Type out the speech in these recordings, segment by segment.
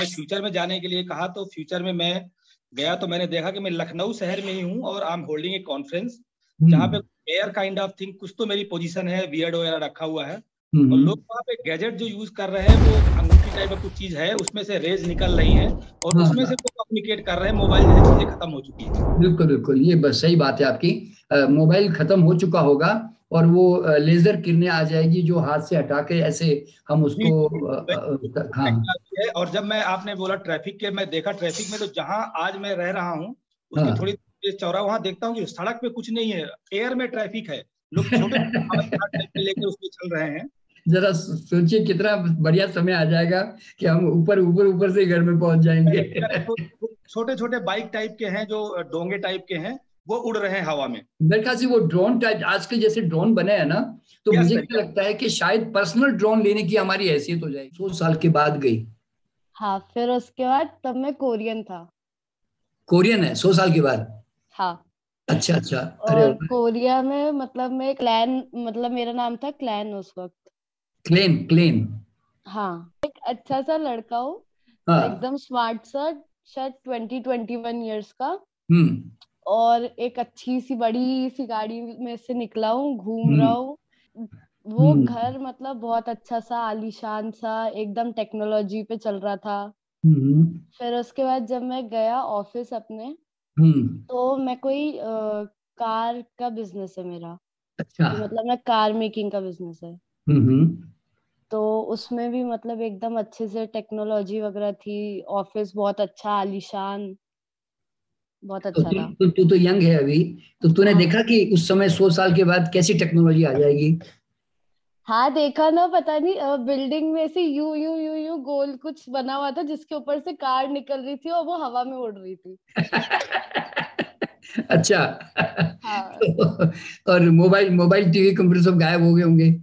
मैं फ्यूचर में जाने के लिए कहा तो फ्यूचर में मैं गया तो मैंने देखा कि मैं लखनऊ शहर में ही हूँ और I am holding A conference जहाँ पे एयर काइंड ऑफ थिंग कुछ तो मेरी पोजीशन है, बियर्ड वगैरह रखा हुआ है और लोग वहाँ पे गैजेट जो यूज कर रहे हैं वो अंगूठी टाइप का कुछ चीज है, उसमें से रेज निकल रही है और हाँ उसमें से हाँ, वो कम्युनिकेट कर रहे हैं। मोबाइल जैसी चीजें खत्म हो चुकी है। बिल्कुल बिल्कुल, ये बस सही बात है आपकी। मोबाइल खत्म हो चुका होगा और वो लेजर किरणें आ जाएगी जो हाथ से हटा के ऐसे हम जी उसको जी, हाँ टेक्नोलॉजी है। और जब मैं आपने बोला ट्रैफिक के, मैं देखा ट्रैफिक में तो जहां आज मैं रह रहा हूँ उसके थोड़ी हाँ। देर चौरा वहां देखता हूँ कि सड़क पे कुछ नहीं है, एयर में ट्रैफिक है। लोग छोटे छोटे हवाई जहाज टाइप के लेकर उसमें चल रहे हैं। जरा सोचिए कितना बढ़िया समय आ जाएगा कि हम ऊपर ऊपर ऊपर से घर में पहुंच जाएंगे। Correct correct. तो छोटे छोटे बाइक टाइप के हैं जो डोंगे टाइप के हैं, वो उड़ रहे हैं हवा में। मेरे ख्याल से वो ड्रोन टाइप आज के जैसे ड्रोन बने हैं ना, तो यस मुझे सर, क्या यस। लगता है कि शायद पर्सनल ड्रोन लेने की हमारी हैसियत हो जाएगी। 100 साल के बाद गई। हाँ, फिर उसके बाद तब मैं कोरियन था। कोरियन है 100 साल के बाद? हाँ। अच्छा अच्छा। अरे और कोरिया में मतलब मैं क्लैन, मतलब मेरा नाम था क्लैन उस वक्त। क्लेन क्लेन। हाँ, एक अच्छा सा लड़का हूँ, हाँ। एकदम स्मार्ट सा, शायद 20-21 ईयर्स का। हम्म और एक अच्छी सी बड़ी सी गाड़ी में से निकला हूँ, घूम रहा हम्म हूँ। वो हम्म घर मतलब बहुत अच्छा सा आलीशान सा, एकदम टेक्नोलॉजी पे चल रहा था। हम्म फिर उसके बाद जब मैं गया ऑफिस अपने, हम्म। तो मैं कोई कार का बिजनेस है मेरा, अच्छा। कि मतलब मैं कार मेकिंग का बिजनेस है। हम्म। तो उसमें भी मतलब एकदम अच्छे से टेक्नोलॉजी वगैरह थी, ऑफिस बहुत अच्छा आलीशान, बहुत तो अच्छा था। तू तो यंग है अभी, तो तूने हाँ। देखा कि उस समय 100 साल के बाद कैसी टेक्नोलॉजी आ जाएगी। हाँ देखा ना, पता नहीं बिल्डिंग में से यू यू यू यू गोल कुछ बना हुआ था जिसके ऊपर से कार निकल रही थी और वो हवा में उड़ रही थी। अच्छा। हाँ। और मोबाइल मोबाइल टीवी कंप्यूटर सब गायब हो गए होंगे।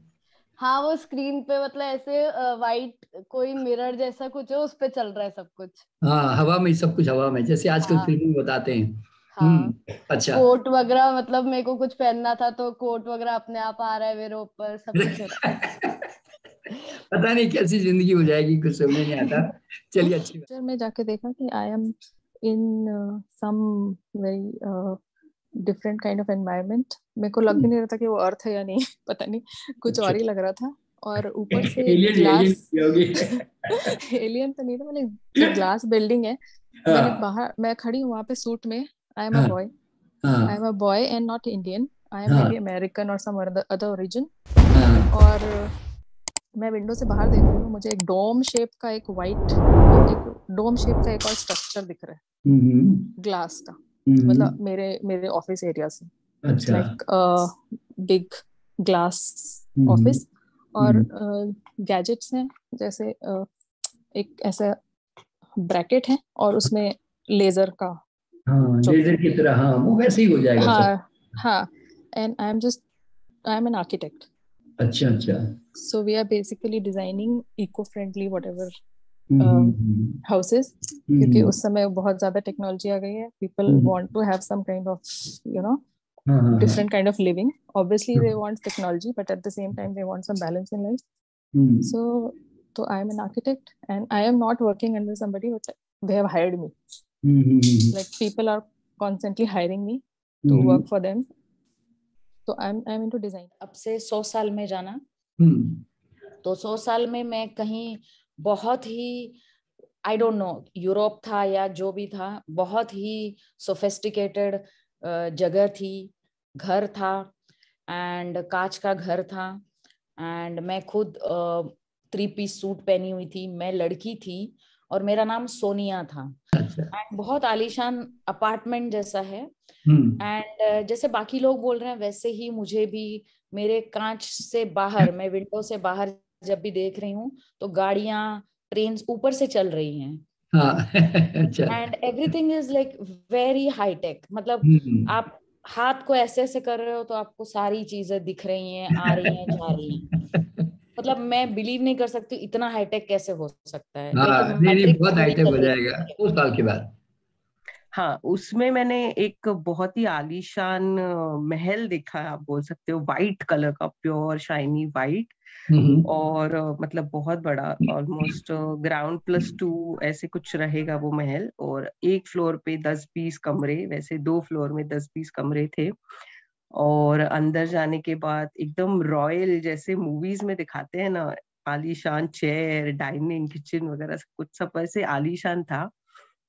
हाँ, वो स्क्रीन पे मतलब ऐसे वाइट कोई मिरर जैसा कुछ है, उस पे चल रहा है सब कुछ। हाँ, हवा में सब कुछ, हवा में जैसे आजकल हाँ। फिल्म में बताते हैं। हाँ, अच्छा। कोट वगैरह, मतलब मेरे को कुछ पहनना था तो कोट वगैरह अपने आप आ रहा है मेरे ऊपर, सब कुछ हो रहा पता नहीं कैसी जिंदगी हो जाएगी, कुछ समझ नहीं आता। चलिए, अच्छी बात। फ्यूचर में जाके देखा कि I am in some very different kind of environment. मेरे को लग भी नहीं रहा था कि वो अर्थ है या नहीं। पता नहीं, कुछ अच्छा। और ही लग रहा था। और ऊपर से एक एलियन एलियन ग्लास होगी। एलियन तो नहीं था, मतलब एक ग्लास बिल्डिंग है। मैंने हाँ बाहर, मैं खड़ी हूँ वहां पे सूट में। आई एम अ हाँ बॉय, आई एम हाँ a boy and not Indian. I am may हाँ बी अमेरिकन और सम अदर ओरिजिन। हाँ। और मैं विंडो से बाहर देख रही हूँ, मुझे एक डोम शेप का एक वाइट, एक डोम शेप का एक और स्ट्रक्चर दिख रहा है हम्म ग्लास का, मतलब हम्म। मेरे मेरे ऑफिस एरिया से। इट्स अच्छा। लाइक बिग ग्लास हम्म ऑफिस। और हम्म। गैजेट्स हैं, जैसे एक ऐसा ब्रैकेट है और उसमें लेजर का हाँ, जो भी लेजर है। की तरह, हाँ वो वैसे ही हो जाएगा सब। हाँ हाँ। And I am an architect. अच्छा अच्छा। So we are basically designing eco-friendly whatever hmm. houses, क्योंकि हम्म उस समय बहुत ज्यादा टेक्नोलॉजी आ गई है। People hmm. want to have some kind of, you know, हाँ हाँ हाँ। different kind of living. Obviously they want technology, but at the same time they want some balance in life. Hmm So I am an architect and I am not working under somebody, but they have hired me. Hmm Like people are constantly hiring me to hmm work for them. So I'm into design. अब से 100 साल में जाना, हम्म तो 100 साल में मैं कहीं बहुत ही, आई डोंट नो, यूरोप था या जो भी था, बहुत ही सोफिस्टिकेटेड जगह थी, घर था, एंड कांच का घर था। एंड मैं खुद 3 पीस सूट पहनी हुई थी, मैं लड़की थी और मेरा नाम सोनिया था। अच्छा। एंड बहुत आलीशान अपार्टमेंट जैसा है। हम्म एंड जैसे बाकी लोग बोल रहे हैं वैसे ही मुझे भी, मेरे कांच से बाहर, मैं विंडो से बाहर जब भी देख रही हूँ तो गाड़ियां, ट्रेन ऊपर से चल रही हैं। हाँ। अच्छा। And everything is like very high-tech. मतलब हम्म। आप हाथ को ऐसे ऐसे कर रहे हो तो आपको सारी चीजें दिख रही हैं, आ रही हैं, जा रही हैं। मतलब मैं बिलीव नहीं कर सकती इतना हाईटेक कैसे हो सकता है, हाँ, लेकिन नहीं नहीं, मैट्रिक्स बहुत वही हाईटेक हो चल रही जाएगा है। 100 साल के बाद। हाँ, उसमें मैंने एक बहुत ही आलीशान महल देखा है, आप बोल सकते हो, वाइट कलर का, प्योर शाइनी वाइट, और मतलब बहुत बड़ा, ऑलमोस्ट ग्राउंड प्लस 2 ऐसे कुछ रहेगा वो महल, और एक फ्लोर पे 10-20 कमरे, वैसे 2 फ्लोर में 10-20 कमरे थे। और अंदर जाने के बाद एकदम रॉयल, जैसे मूवीज में दिखाते हैं ना, आलीशान चेयर, डाइनिंग, किचन वगैरह सब कुछ, सब ऐसे आलीशान था।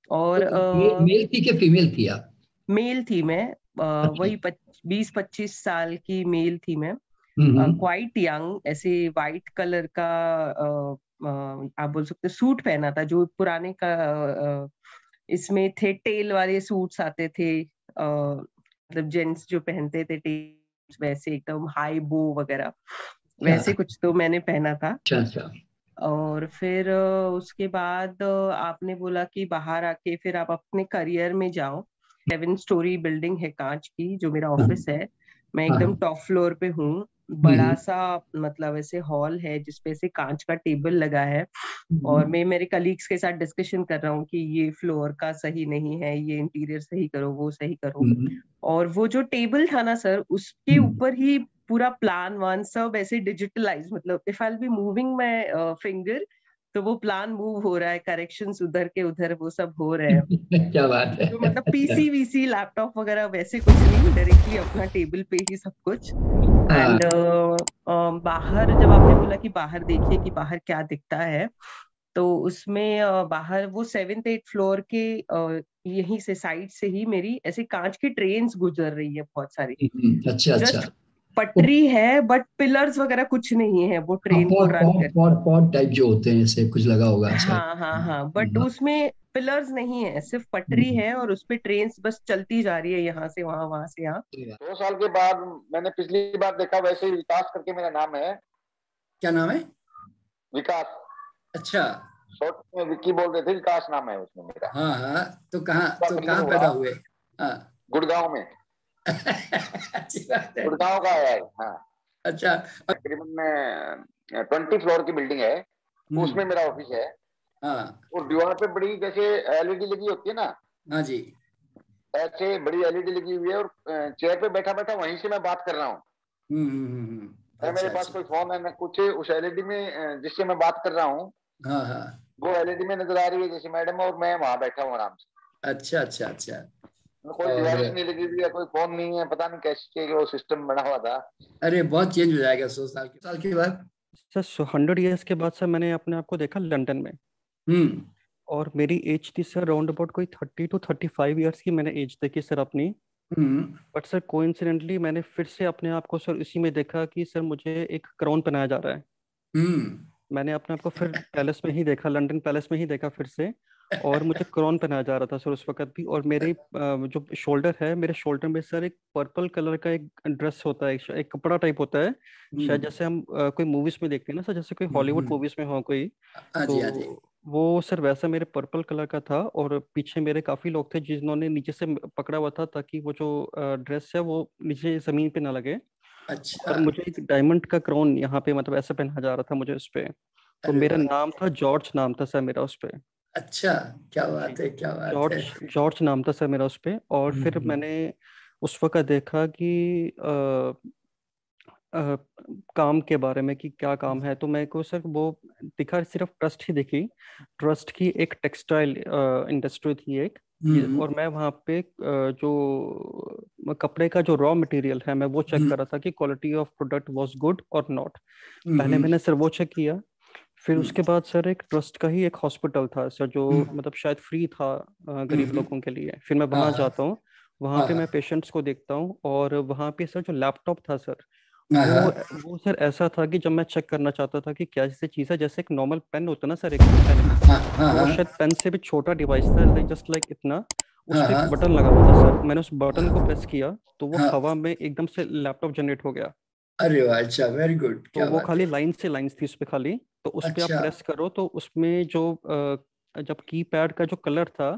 और मेल थी कि फीमेल थी आप? मेल थी मैं, वही 20-25 साल की मेल थी मैं, क्वाइट यंग, ऐसे वाइट कलर का आप बोल सकते सूट पहना था, जो पुराने का इसमें थे, टेल वाले सूट्स आते थे, मतलब जेंट्स जो पहनते थे टेल, वैसे एकदम हाई बो वगैरह, वैसे कुछ तो मैंने पहना था। अच्छा। और फिर उसके बाद आपने बोला कि बाहर आके फिर आप अपने करियर में जाओ। 7 स्टोरी बिल्डिंग है कांच की, जो मेरा ऑफिस है, मैं एकदम टॉप फ्लोर पे हूँ। बड़ा सा मतलब ऐसे हॉल है जिसपे ऐसे कांच का टेबल लगा है, और मैं मेरे कलीग्स के साथ डिस्कशन कर रहा हूँ कि ये फ्लोर का सही नहीं है, ये इंटीरियर सही करो, वो सही करो। और वो जो टेबल था ना सर, उसके ऊपर ही पूरा प्लान वान सब ऐसे डिजिटलाइज, मतलब if I be moving my finger तो वो प्लान मूव हो रहा है, करेक्शंस उधर के उधर वो सब हो रहे हैं। क्या बात है। तो मतलब पीसी वीसी लैपटॉप वगैरह वैसे कुछ नहीं, डायरेक्टली अपना टेबल पे ही सब कुछ। एंड बाहर जब आपने बोला कि बाहर देखिए कि बाहर क्या दिखता है, तो उसमें बाहर वो 7th-8th फ्लोर के यहीं से साइड से ही मेरी ऐसे कांच की ट्रेन्स गुजर रही है बहुत सारी। अच्छा। जस्ट पटरी है, बट पिलर्स वगैरह कुछ नहीं है वो ट्रेन को रन कर। पॉड टाइप जो होते हैं, ऐसे कुछ लगा होगा शायद। हाँ, बट उसमें पिलर्स नहीं है, सिर्फ पटरी है, और उसपे ट्रेन्स बस चलती जा रही है, यहाँ से वहां, वहां से यहाँ। 2 साल के बाद मैंने पिछली बार देखा, वैसे ही विकास करके मेरा नाम है। क्या नाम है? विकास। अच्छा। शॉर्ट में विक्की बोल रहे थे, विकास नाम है उसमें मेरा। हाँ, तो कहाँ पैदा हुए? गुड़गांव में। अच्छी बात है। गुड़गांव का है। हाँ। अच्छा। तकरीबन 20 फ्लोर की बिल्डिंग है, उसमें मेरा ऑफिस है। और दीवार पे बड़ी जैसे एलईडी लगी होती है ना। हाँ जी। ऐसे बड़ी एलईडी लगी हुई है, और चेयर पे बैठा बैठा वहीं से मैं बात कर रहा हूँ। मेरे पास कोई फोन है ना कुछ, उस एलईडी में जिससे मैं बात कर रहा हूँ, वो एलईडी में नजर आ रही है जैसे मैडम, और मैं वहां बैठा हूँ आराम से। अच्छा। कोई डिवाइस नहीं लगी हुई है, कोई फोन नहीं है, पता नहीं कैसे वो सिस्टम बना हुआ था। अरे बहुत चेंज हो जाएगा 100 साल के बाद। सर 100 ईयर्स के बाद सर मैंने अपने आप को देखा लंदन में। और मेरी एज थी सर राउंड अबाउट कोई 30 to 35 ईयर्स की मैंने एज देखी सर अपनी। बट सर कोइंसिडेंटली मैंने फिर से अपने आप को सर इसी में देखा कि सर मुझे एक क्राउन पहनाया जा रहा है। मैंने अपने आप को फिर पैलेस में ही देखा, लंदन पैलेस में ही देखा फिर से, और मुझे क्राउन पहनाया जा रहा था सर उस वक्त भी। और मेरे जो शोल्डर है, मेरे शोल्डर में सर एक पर्पल कलर का एक ड्रेस होता है, एक कपड़ा टाइप होता है, शायद जैसे हम कोई मूवीज में देखते हैं ना सर, जैसे कोई हॉलीवुड मूवीज में हो कोई, तो वो सर वैसा मेरे पर्पल कलर का था। और पीछे मेरे काफी लोग थे जिन्होंने नीचे से पकड़ा हुआ था, ताकि वो जो ड्रेस है वो नीचे जमीन पे ना लगे। अच्छा। और मुझे एक डायमंड का क्राउन यहाँ पे मतलब ऐसे पहना जा रहा था मुझे उस पे। तो मेरा नाम था जॉर्ज, नाम था सर मेरा उस पे। अच्छा, क्या बात है, क्या बात है। जॉर्ज नाम था सर मेरा उस पे। और फिर मैंने उस वक्त देखा कि काम के बारे में कि क्या काम है, तो मेरे को सर वो दिखा, सिर्फ ट्रस्ट ही दिखी। ट्रस्ट की एक टेक्सटाइल इंडस्ट्री थी एक, और मैं वहाँ पे जो कपड़े का जो रॉ मटेरियल है मैं वो चेक कर रहा था कि quality of product was good और नॉट। पहले मैंने सर वो चेक किया। फिर उसके बाद सर एक ट्रस्ट का ही एक हॉस्पिटल था सर, जो मतलब शायद फ्री था गरीब लोगों के लिए। फिर मैं वहाँ जाता हूँ, वहाँ पे मैं पेशेंट्स को देखता हूँ। और वहाँ पे सर जो लैपटॉप था सर, वो सर ऐसा था कि जब मैं चेक करना चाहता था कि क्या जैसे चीज़ है, जैसे एक नॉर्मल पेन होता है ना सर, एक पेन, तो वो शायद पेन से भी छोटा डिवाइस था, जस्ट लाइक इतना। उस पर एक बटन लगा हुआ था सर, मैंने उस बटन को प्रेस किया तो वो हवा में एकदम से लैपटॉप जनरेट हो गया। अरे वाह, अच्छा, वेरी गुड। तो वो खाली लाइन्स थी उस पर खाली, तो उस पर आप प्रेस करो तो उसमें जो जब कीपैड का जो कलर था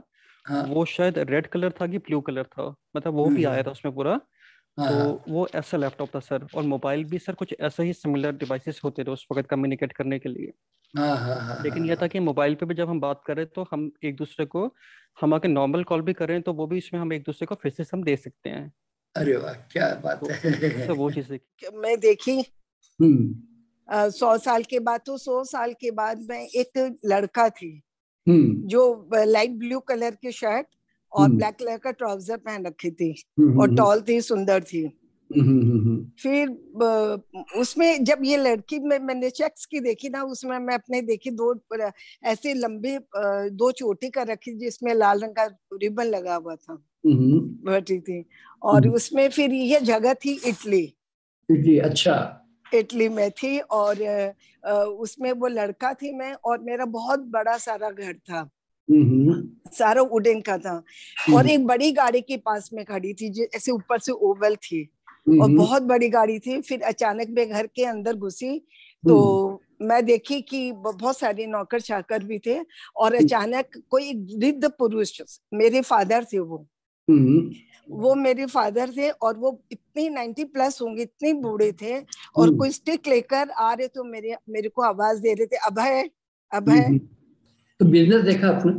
वो शायद रेड कलर था कि ब्लू कलर था, मतलब वो भी आया था उसमें पूरा। तो वो ऐसा लैपटॉप था सर, और मोबाइल भी सर कुछ ऐसा ही सिमिलर डिवाइसेस होते थे उस वक्त कम्युनिकेट करने के लिए। लेकिन यह था कि मोबाइल पे भी जब हम बात करें तो हम एक दूसरे को, हम अगर नॉर्मल कॉल भी करें तो वो भी इसमें हम एक दूसरे को फेसेस हम दे सकते हैं। अरे वाह, क्या बात है। तो वो चीज मैं देखी 100 साल के बाद, तो 100 साल के बाद मैं एक लड़का थी जो लाइट ब्लू कलर की शर्ट और ब्लैक कलर का ट्राउजर पहन रखी थी और टॉल थी, सुंदर थी। फिर उसमें जब ये लड़की मैंने चेक्स की देखी ना, उसमें मैं अपने देखी 2 ऐसे लंबे 2 चोटी कर रखी जिसमें लाल रंग का रिबन लगा हुआ था, बैठी थी। और उसमें फिर ये जगह थी इटली। अच्छा, इटली में थी और उसमें वो लड़का थी मैं, और मेरा बहुत बड़ा सारा घर था, सारा वुडन का था। और एक बड़ी गाड़ी के पास में खड़ी थी जैसे ऊपर से ओवल थी और बहुत बड़ी गाड़ी थी। फिर अचानक मैं घर के अंदर घुसी तो मैं देखी कि बहुत सारे नौकर चाकर भी थे और अचानक कोई वृद्ध पुरुष, मेरे फादर थे वो मेरे फादर थे और वो इतनी 90+ होंगे, इतने बूढ़े थे और कोई स्टिक लेकर आ रहे तो मेरे को आवाज दे रहे थे, अभय अभय। तो बिजनेस देखा आपने?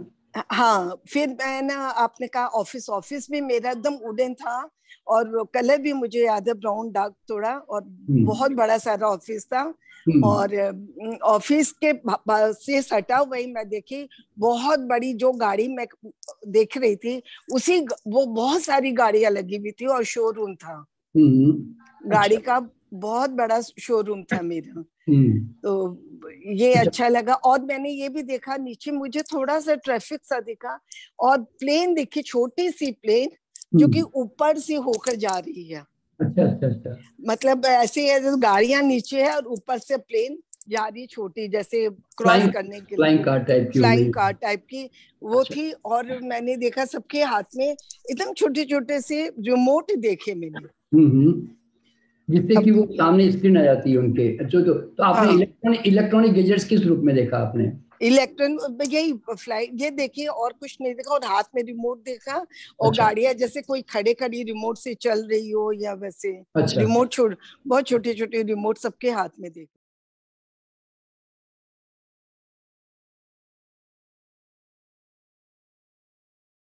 हाँ, फिर मैं ना, आपने कहा ऑफिस भी मेरा एकदम वुडन था और कलर भी मुझे याद है ब्राउन डार्क थोड़ा, और बहुत बड़ा सारा ऑफिस था। और ऑफिस के से सटा वही मैं देखी बहुत बड़ी जो गाड़ी मैं देख रही थी, उसी वो बहुत सारी गाड़ियां लगी हुई थी और शोरूम था, गाड़ी का बहुत बड़ा शोरूम था मेरा। तो ये अच्छा लगा। और मैंने ये भी देखा नीचे मुझे थोड़ा सा ट्रैफिक सा दिखा और प्लेन देखी, छोटी सी प्लेन जो कि ऊपर से होकर जा रही है। अच्छा। मतलब ऐसे है गाड़ियां नीचे है और ऊपर से प्लेन जा रही, छोटी जैसे क्रॉस करने के लिए फ्लाइंग कार टाइप की वो थी। और मैंने देखा सबके हाथ में एकदम छोटे छोटे से रिमोट देखे मैंने, जिससे कि वो सामने स्क्रीन आ जाती है उनके। तो आपने इलेक्ट्रॉनिक गैजेट्स किस रूप में देखा आपने? इलेक्ट्रॉनिक यही फ्लाइट ये देखी और कुछ नहीं देखा, और हाथ में रिमोट देखा और गाड़ियां जैसे कोई खड़ी रिमोट से चल रही हो या वैसे रिमोट बहुत छोटे छोटे रिमोट सबके हाथ में देखा।